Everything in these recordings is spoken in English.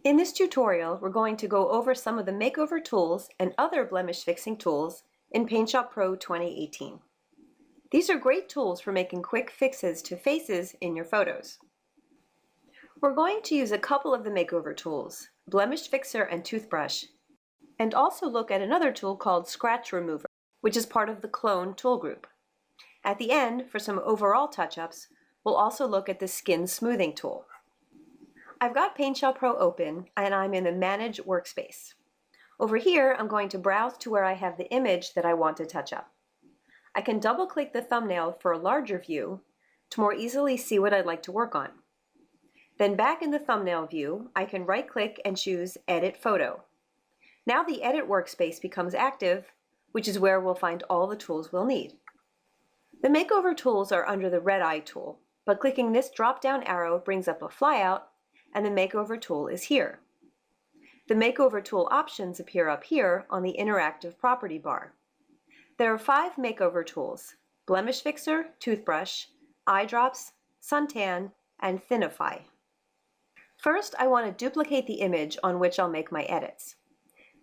In this tutorial, we're going to go over some of the makeover tools and other blemish fixing tools in PaintShop Pro 2018. These are great tools for making quick fixes to faces in your photos. We're going to use a couple of the makeover tools, Blemish Fixer and Toothbrush, and also look at another tool called Scratch Remover, which is part of the Clone tool group. At the end, for some overall touch-ups, we'll also look at the Skin Smoothing tool. I've got PaintShop Pro open and I'm in the Manage workspace. Over here, I'm going to browse to where I have the image that I want to touch up. I can double-click the thumbnail for a larger view to more easily see what I'd like to work on. Then back in the thumbnail view, I can right-click and choose Edit Photo. Now the Edit workspace becomes active, which is where we'll find all the tools we'll need. The makeover tools are under the red eye tool, but clicking this drop-down arrow brings up a flyout, and the makeover tool is here. The makeover tool options appear up here on the interactive property bar. There are 5 makeover tools: Blemish Fixer, Toothbrush, Eye Drops, Suntan, and Thinify. First, I want to duplicate the image on which I'll make my edits.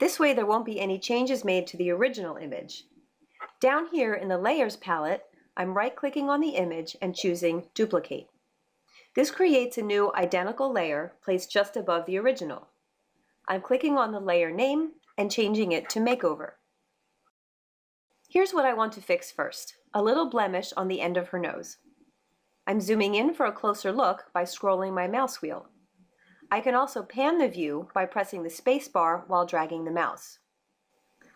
This way there won't be any changes made to the original image. Down here in the Layers palette, I'm right-clicking on the image and choosing Duplicate. This creates a new identical layer placed just above the original. I'm clicking on the layer name and changing it to Makeover. Here's what I want to fix first, a little blemish on the end of her nose. I'm zooming in for a closer look by scrolling my mouse wheel. I can also pan the view by pressing the space bar while dragging the mouse.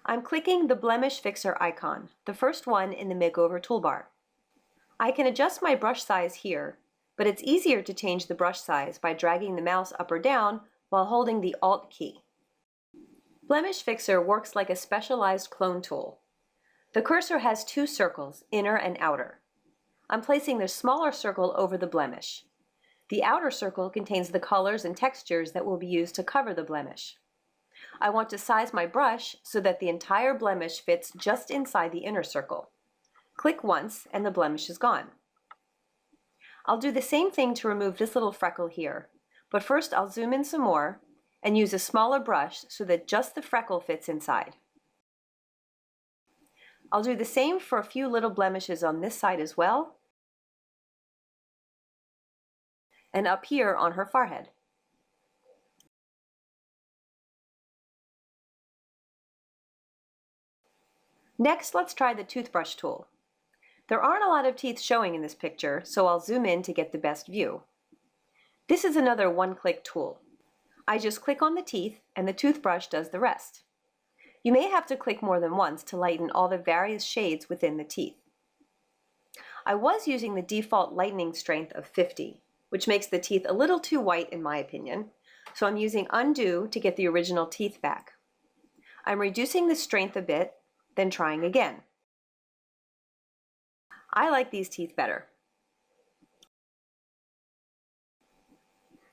I'm clicking the Blemish Fixer icon, the first one in the Makeover toolbar. I can adjust my brush size here, but it's easier to change the brush size by dragging the mouse up or down while holding the Alt key. Blemish Fixer works like a specialized clone tool. The cursor has 2 circles, inner and outer. I'm placing the smaller circle over the blemish. The outer circle contains the colors and textures that will be used to cover the blemish. I want to size my brush so that the entire blemish fits just inside the inner circle. Click once and the blemish is gone. I'll do the same thing to remove this little freckle here, but first I'll zoom in some more and use a smaller brush so that just the freckle fits inside. I'll do the same for a few little blemishes on this side as well, and up here on her forehead. Next, let's try the toothbrush tool. There aren't a lot of teeth showing in this picture, so I'll zoom in to get the best view. This is another one-click tool. I just click on the teeth and the toothbrush does the rest. You may have to click more than once to lighten all the various shades within the teeth. I was using the default lightening strength of 50, which makes the teeth a little too white in my opinion, so I'm using Undo to get the original teeth back. I'm reducing the strength a bit, then trying again. I like these teeth better.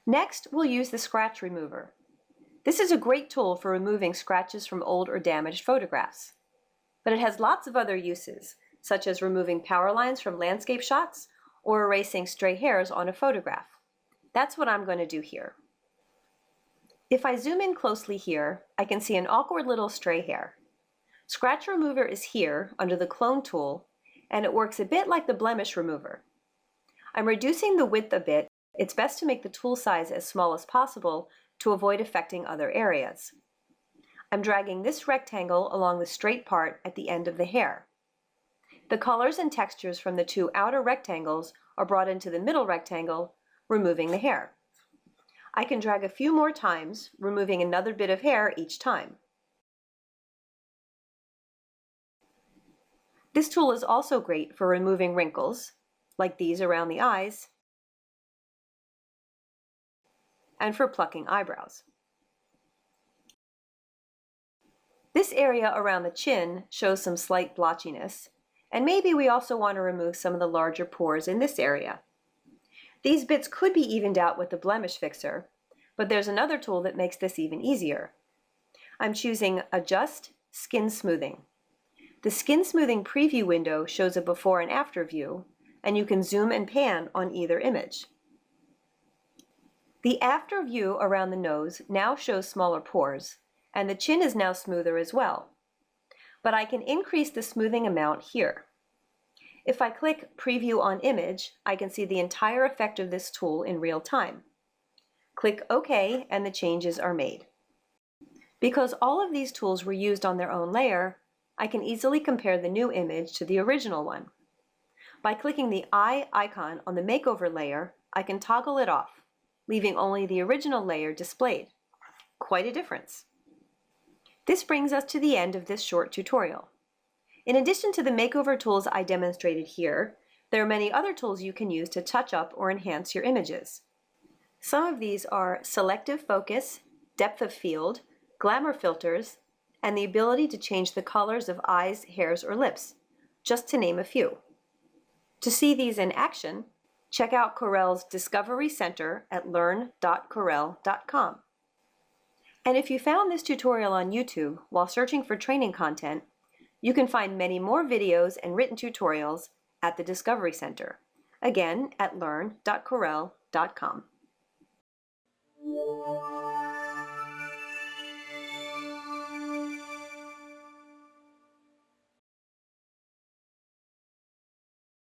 Next, we'll use the Scratch Remover. This is a great tool for removing scratches from old or damaged photographs. But it has lots of other uses, such as removing power lines from landscape shots or erasing stray hairs on a photograph. That's what I'm going to do here. If I zoom in closely here, I can see an awkward little stray hair. Scratch Remover is here under the Clone tool, and it works a bit like the Blemish Remover. I'm reducing the width a bit. It's best to make the tool size as small as possible to avoid affecting other areas. I'm dragging this rectangle along the straight part at the end of the hair. The colors and textures from the 2 outer rectangles are brought into the middle rectangle, removing the hair. I can drag a few more times, removing another bit of hair each time. This tool is also great for removing wrinkles, like these around the eyes, and for plucking eyebrows. This area around the chin shows some slight blotchiness, and maybe we also want to remove some of the larger pores in this area. These bits could be evened out with the Blemish Fixer, but there's another tool that makes this even easier. I'm choosing Adjust Skin Smoothing. The Skin Smoothing preview window shows a before and after view, and you can zoom and pan on either image. The after view around the nose now shows smaller pores, and the chin is now smoother as well. But I can increase the smoothing amount here. If I click Preview on Image, I can see the entire effect of this tool in real time. Click OK and the changes are made. Because all of these tools were used on their own layer, I can easily compare the new image to the original one. By clicking the eye icon on the Makeover layer, I can toggle it off, leaving only the original layer displayed. Quite a difference. This brings us to the end of this short tutorial. In addition to the Makeover tools I demonstrated here, there are many other tools you can use to touch up or enhance your images. Some of these are selective focus, depth of field, glamour filters, and the ability to change the colors of eyes, hairs, or lips, just to name a few. To see these in action, check out Corel's Discovery Center at learn.corel.com. And if you found this tutorial on YouTube while searching for training content, you can find many more videos and written tutorials at the Discovery Center, again at learn.corel.com.